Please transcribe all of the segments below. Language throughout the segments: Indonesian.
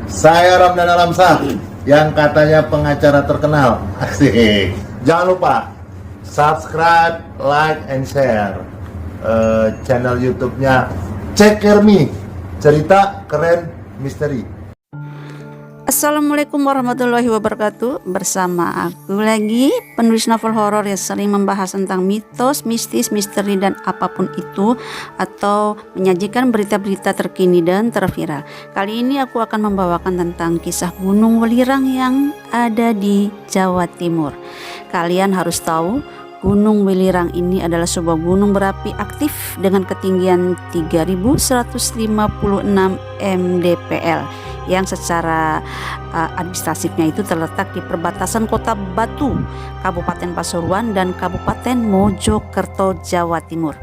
Saya Ramdan Alamsah yang katanya pengacara terkenal. Asik. Jangan lupa subscribe, like, and share channel YouTube-nya Cekermi, cerita keren misteri. Assalamualaikum warahmatullahi wabarakatuh. Bersama aku lagi, penulis novel horor yang sering membahas tentang mitos, mistis, misteri dan apapun itu, atau menyajikan berita-berita terkini dan terviral. Kali ini aku akan membawakan tentang kisah Gunung Welirang yang ada di Jawa Timur. Kalian harus tahu, Gunung Welirang ini adalah sebuah gunung berapi aktif dengan ketinggian 3156 mdpl yang secara administratifnya itu terletak di perbatasan Kota Batu, Kabupaten Pasuruan dan Kabupaten Mojokerto, Jawa Timur.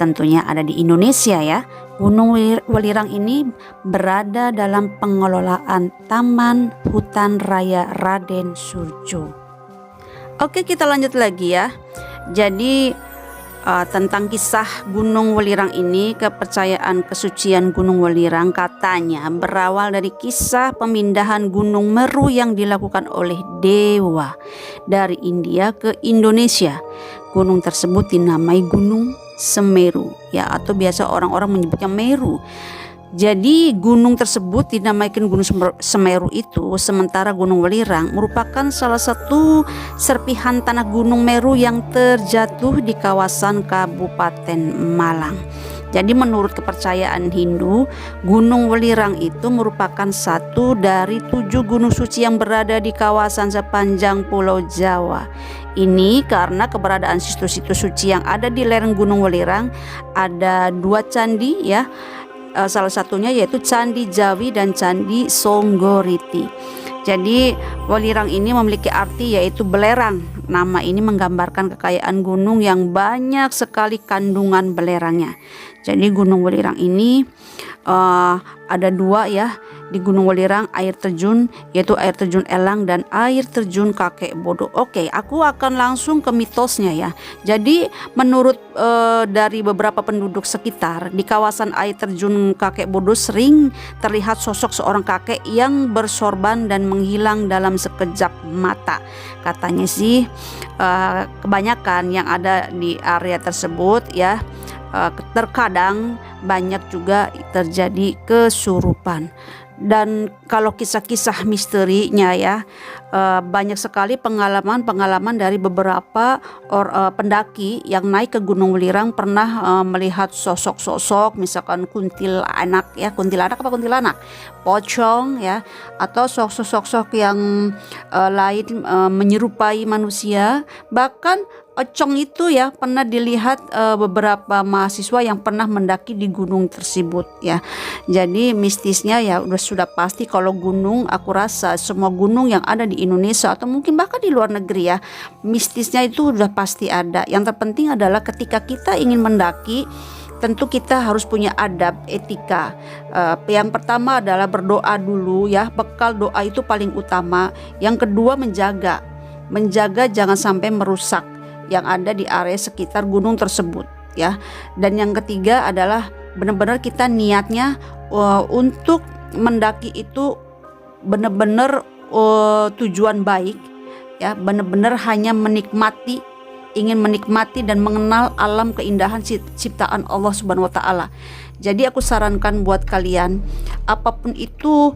Tentunya ada di Indonesia ya. Gunung Welirang ini berada dalam pengelolaan Taman Hutan Raya Raden Surjo. Oke, kita lanjut lagi ya. Jadi tentang kisah Gunung Welirang ini, kepercayaan kesucian Gunung Welirang katanya berawal dari kisah pemindahan Gunung Meru yang dilakukan oleh dewa dari India ke Indonesia. Gunung tersebut dinamai Gunung Semeru ya, atau biasa orang-orang menyebutnya Meru. Jadi gunung tersebut dinamakan Gunung Semeru itu, sementara Gunung Welirang merupakan salah satu serpihan tanah Gunung Meru yang terjatuh di kawasan Kabupaten Malang. Jadi menurut kepercayaan Hindu, Gunung Welirang itu merupakan satu dari 7 gunung suci yang berada di kawasan sepanjang Pulau Jawa. Ini karena keberadaan situs-situs suci yang ada di lereng Gunung Welirang. Ada 2 candi ya. Salah satunya yaitu Candi Jawi dan Candi Songgoriti. Jadi Welirang ini memiliki arti yaitu belerang. Nama ini menggambarkan kekayaan gunung yang banyak sekali kandungan belerangnya. Jadi Gunung Welirang ini ada 2 ya. Di Gunung Welirang air terjun, yaitu air terjun Elang dan air terjun Kakek Bodo. Oke, aku akan langsung ke mitosnya ya. Jadi menurut dari beberapa penduduk sekitar, di kawasan air terjun Kakek Bodo sering terlihat sosok seorang kakek yang bersorban dan menghilang dalam sekejap mata. Katanya sih kebanyakan yang ada di area tersebut ya, terkadang banyak juga terjadi kesurupan. Dan kalau kisah-kisah misterinya ya, banyak sekali pengalaman dari beberapa pendaki yang naik ke Gunung Welirang pernah melihat sosok-sosok, misalkan kuntilanak, pocong ya, atau sosok-sosok yang lain menyerupai manusia. Bahkan Ocong itu ya pernah dilihat beberapa mahasiswa yang pernah mendaki di gunung tersebut ya. Jadi mistisnya ya sudah pasti kalau gunung, aku rasa semua gunung yang ada di Indonesia atau mungkin bahkan di luar negeri ya, mistisnya itu sudah pasti ada. Yang terpenting adalah ketika kita ingin mendaki, tentu kita harus punya adab, etika. Yang pertama adalah berdoa dulu ya, bekal doa itu paling utama. Yang kedua menjaga jangan sampai merusak yang ada di area sekitar gunung tersebut ya. Dan yang ketiga adalah benar-benar kita niatnya untuk mendaki itu benar-benar tujuan baik ya, benar-benar hanya ingin menikmati dan mengenal alam keindahan ciptaan Allah Subhanahu wa taala. Jadi aku sarankan buat kalian, apapun itu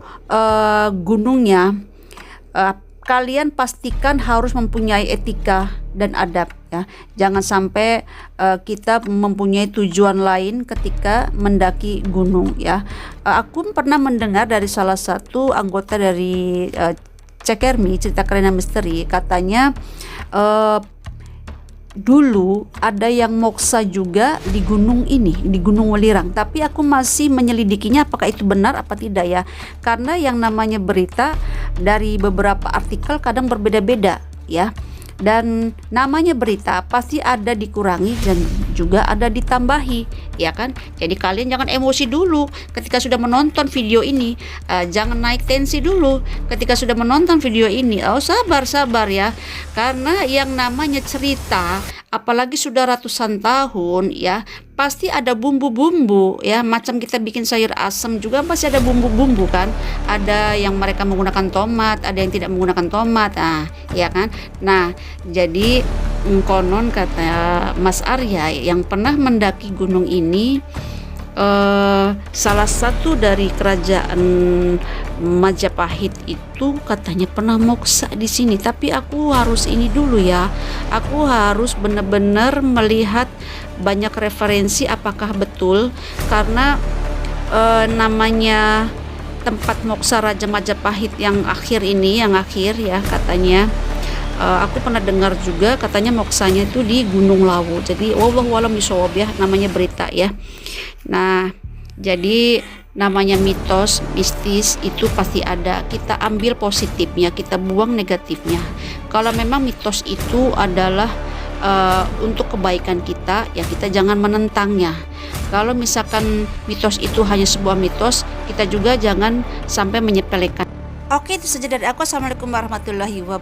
gunungnya, kalian pastikan harus mempunyai etika dan adab ya. Jangan sampai kita mempunyai tujuan lain ketika mendaki gunung ya. Aku pernah mendengar dari salah satu anggota dari Cekermi, cerita keren dan misteri, katanya dulu ada yang moksa juga di gunung ini, di Gunung Welirang. Tapi aku masih menyelidikinya apakah itu benar apa tidak ya. Karena yang namanya berita dari beberapa artikel kadang berbeda-beda ya. Dan namanya berita pasti ada dikurangi dan juga ada ditambahi, ya kan? Jadi kalian jangan emosi dulu ketika sudah menonton video ini, jangan naik tensi dulu ketika sudah menonton video ini. Sabar ya, karena yang namanya cerita, apalagi sudah ratusan tahun ya, pasti ada bumbu-bumbu ya, macam kita bikin sayur asem juga pasti ada bumbu-bumbu kan. Ada yang mereka menggunakan tomat, ada yang tidak menggunakan tomat, ya kan. Nah, jadi konon kata Mas Arya yang pernah mendaki gunung ini, salah satu dari kerajaan Majapahit itu katanya pernah moksa di sini. Tapi aku harus ini dulu ya, aku harus benar-benar melihat banyak referensi apakah betul, karena namanya tempat moksa Raja Majapahit yang akhir ya katanya. Aku pernah dengar juga katanya moksanya itu di Gunung Lawu. Jadi wallahu alam bisawab ya, namanya berita ya. Nah, jadi namanya mitos, mistis itu pasti ada. Kita ambil positifnya, kita buang negatifnya. Kalau memang mitos itu adalah untuk kebaikan kita, ya kita jangan menentangnya. Kalau misalkan mitos itu hanya sebuah mitos, kita juga jangan sampai menyepelekan. Oke, itu saja dari aku. Assalamualaikum warahmatullahi wabarakatuh.